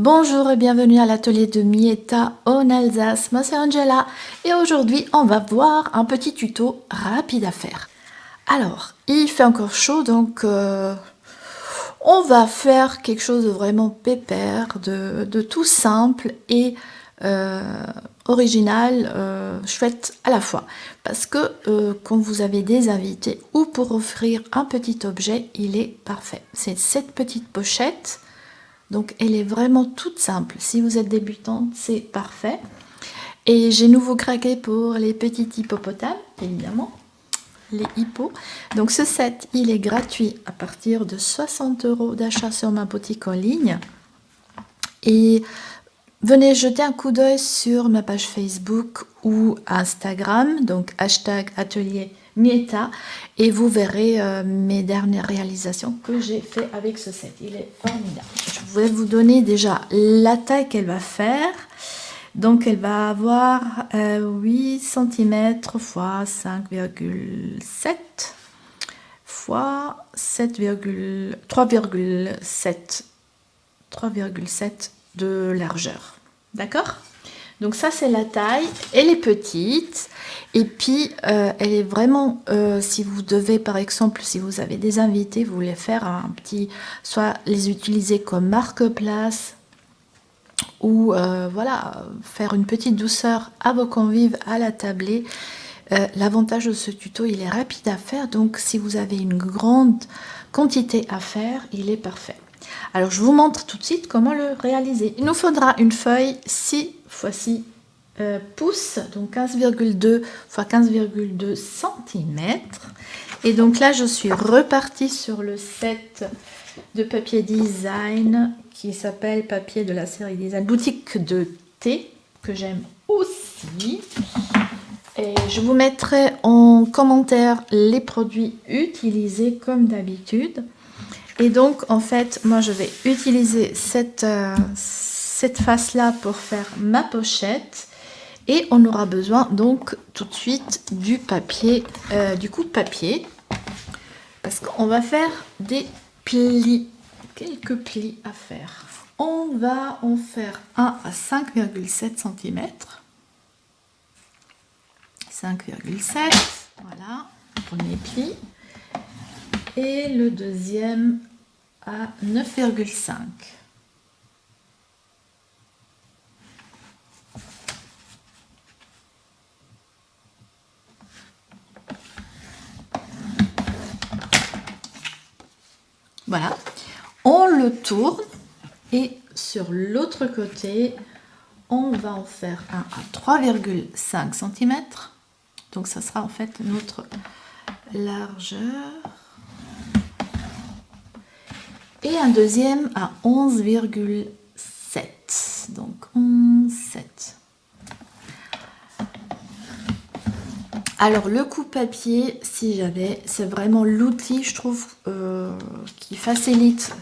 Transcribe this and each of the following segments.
Bonjour et bienvenue à l'atelier de Mietta en Alsace. Moi c'est Angela et aujourd'hui on va voir un petit tuto rapide à faire. Alors, il fait encore chaud donc on va faire quelque chose de vraiment pépère, de tout simple et original, chouette à la fois. Parce que quand vous avez des invités ou pour offrir un petit objet, il est parfait. C'est cette petite pochette. Donc elle est vraiment toute simple. Si vous êtes débutante, c'est parfait. Et j'ai nouveau craqué pour les petits hippopotames, évidemment, les hippos. Donc ce set, il est gratuit à partir de 60 € d'achat sur ma boutique en ligne. Et venez jeter un coup d'œil sur ma page Facebook ou Instagram, donc hashtag atelier Mietta, et vous verrez mes dernières réalisations que j'ai fait avec ce set. Il est formidable. Je vais vous donner déjà la taille qu'elle va faire. Donc elle va avoir 8 cm x 5,7 fois 3,7 de largeur. D'accord? Donc ça c'est la taille, elle est petite et puis elle est vraiment, si vous devez par exemple, si vous avez des invités, vous voulez faire un petit, soit les utiliser comme marque-place ou voilà, faire une petite douceur à vos convives à la tablée. L'avantage de ce tuto, il est rapide à faire, donc si vous avez une grande quantité à faire, il est parfait. Alors je vous montre tout de suite comment le réaliser. Il nous faudra une feuille 6 x 6 pouces, donc 15,2 x 15,2 cm. Et donc là, je suis repartie sur le set de papier design qui s'appelle papier de la série design boutique de thé, que j'aime aussi. Et je vous mettrai en commentaire les produits utilisés comme d'habitude. Et donc en fait moi je vais utiliser cette face là pour faire ma pochette et on aura besoin donc tout de suite du papier, du coupe-papier, parce qu'on va faire des plis, quelques plis à faire. On va en faire un à 5,7 cm. 5,7, voilà, premier pli. Et le deuxième à 9,5. Voilà, on le tourne et sur l'autre côté, on va en faire un à 3,5 cm. Donc ça sera en fait notre largeur. Et un deuxième à 11,7. Donc 11,7. Alors le coupe-papier, si j'avais, c'est vraiment l'outil, je trouve, qui facilite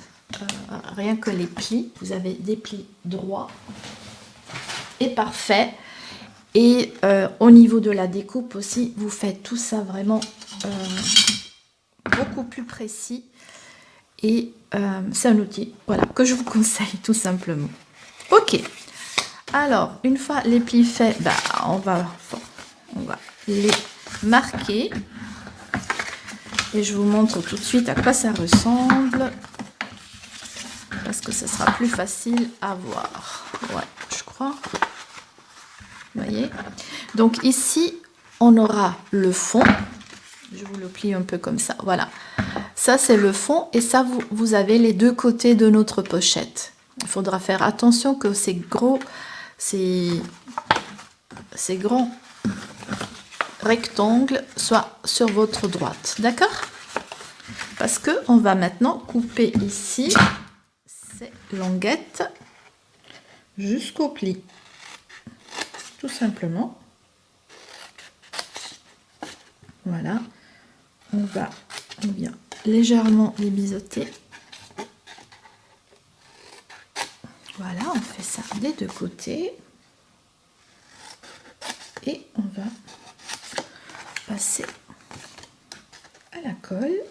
rien que les plis. Vous avez des plis droits et parfaits. Et au niveau de la découpe aussi, vous faites tout ça vraiment beaucoup plus précis. Et c'est un outil, voilà, que je vous conseille tout simplement. Ok, alors une fois les plis faits, bah, on va les marquer. Et je vous montre tout de suite à quoi ça ressemble, parce que ce sera plus facile à voir. Ouais, je crois. Vous voyez? Donc ici, on aura le fond. Je vous le plie un peu comme ça. Voilà. Ça, c'est le fond. Et ça, vous avez les deux côtés de notre pochette. Il faudra faire attention que ces grands rectangles soient sur votre droite. D'accord? Parce que on va maintenant couper ici ces languettes jusqu'au pli. Tout simplement. Voilà. On vient légèrement les biseauter. Voilà, on fait ça des deux côtés. Et on va passer à la colle.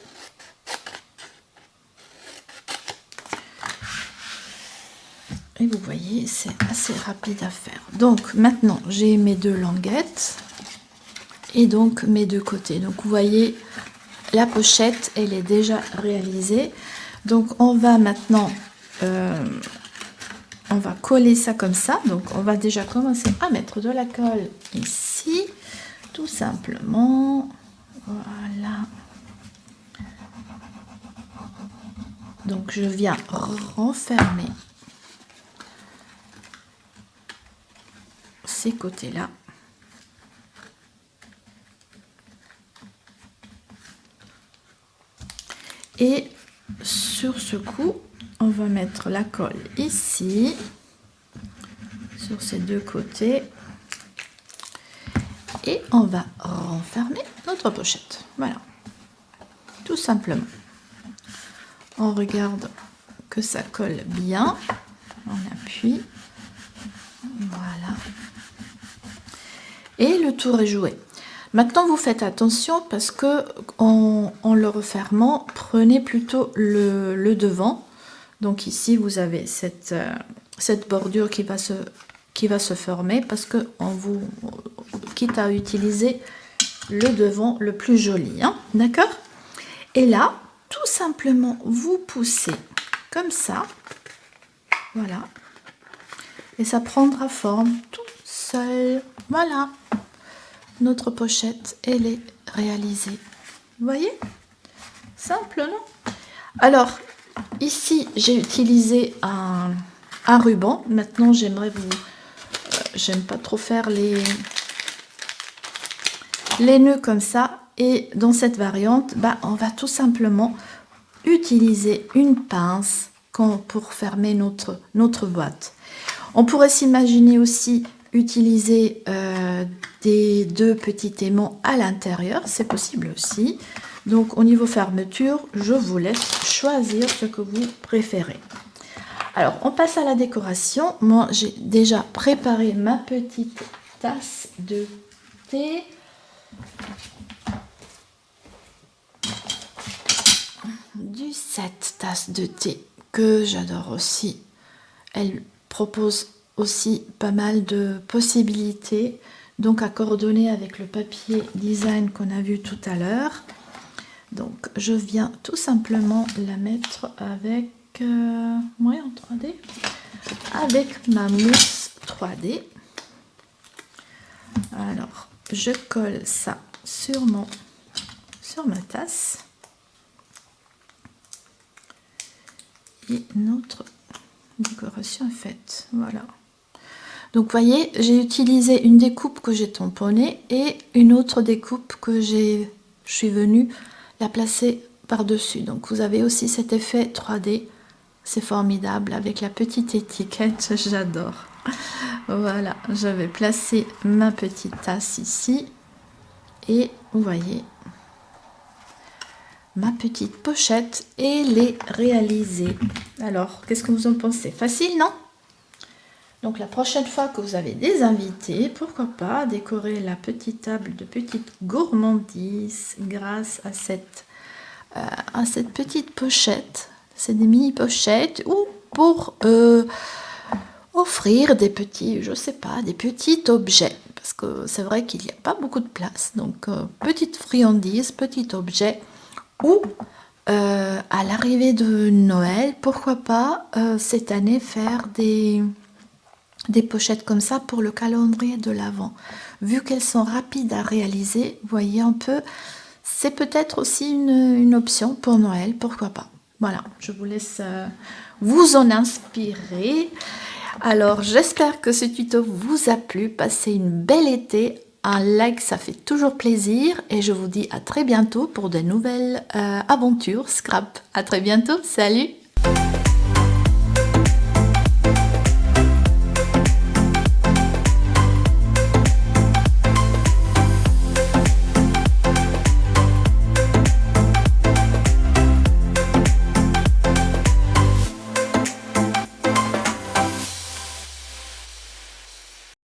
Et vous voyez, c'est assez rapide à faire. Donc maintenant, j'ai mes deux languettes et donc mes deux côtés. Donc vous voyez, la pochette, elle est déjà réalisée. Donc on va maintenant, on va coller ça comme ça. Donc on va déjà commencer à mettre de la colle ici, tout simplement. Voilà. Donc je viens renfermer ces côtés-là. Et sur ce coup, on va mettre la colle ici, sur ces deux côtés. Et on va renfermer notre pochette. Voilà, tout simplement. On regarde que ça colle bien. On appuie. Voilà. Et le tour est joué. Maintenant, vous faites attention parce que en le refermant, prenez plutôt le devant. Donc ici, vous avez cette bordure qui va se former parce que quitte à utiliser le devant le plus joli. Hein, d'accord? Et là, tout simplement, vous poussez comme ça. Voilà. Et ça prendra forme tout seul. Voilà. Notre pochette, elle est réalisée. Vous voyez? Simple, non? Alors, ici, j'ai utilisé un ruban. Maintenant, j'aimerais j'aime pas trop faire les nœuds comme ça. Et dans cette variante, on va tout simplement utiliser une pince pour fermer notre boîte. On pourrait s'imaginer aussi utiliser des deux petits aimants à l'intérieur, c'est possible aussi. Donc au niveau fermeture, je vous laisse choisir ce que vous préférez. Alors on passe à la décoration. Moi j'ai déjà préparé ma petite tasse de thé. Du 7 tasses de thé que j'adore aussi. Elle propose aussi pas mal de possibilités, donc à coordonner avec le papier design qu'on a vu tout à l'heure. Donc je viens tout simplement la mettre avec en 3D, avec ma mousse 3D. Alors je colle ça sur ma tasse et notre décoration est faite. Voilà. Donc vous voyez, j'ai utilisé une découpe que j'ai tamponnée et une autre découpe que je suis venue la placer par-dessus. Donc vous avez aussi cet effet 3D. C'est formidable avec la petite étiquette, j'adore. Voilà, je vais placer ma petite tasse ici et vous voyez ma petite pochette et les réaliser. Alors, qu'est-ce que vous en pensez? Facile, non? Donc, la prochaine fois que vous avez des invités, pourquoi pas décorer la petite table de petite gourmandise grâce à cette petite pochette. C'est des mini pochettes ou pour offrir des petits, je sais pas, des petits objets. Parce que c'est vrai qu'il n'y a pas beaucoup de place. Donc, petite friandise, petit objet. Ou à l'arrivée de Noël, pourquoi pas cette année faire des pochettes comme ça pour le calendrier de l'Avent. Vu qu'elles sont rapides à réaliser, vous voyez un peu, c'est peut-être aussi une option pour Noël, pourquoi pas. Voilà, je vous laisse vous en inspirer. Alors, j'espère que ce tuto vous a plu. Passez une belle été. Un like, ça fait toujours plaisir. Et je vous dis à très bientôt pour de nouvelles aventures scrap. À très bientôt. Salut!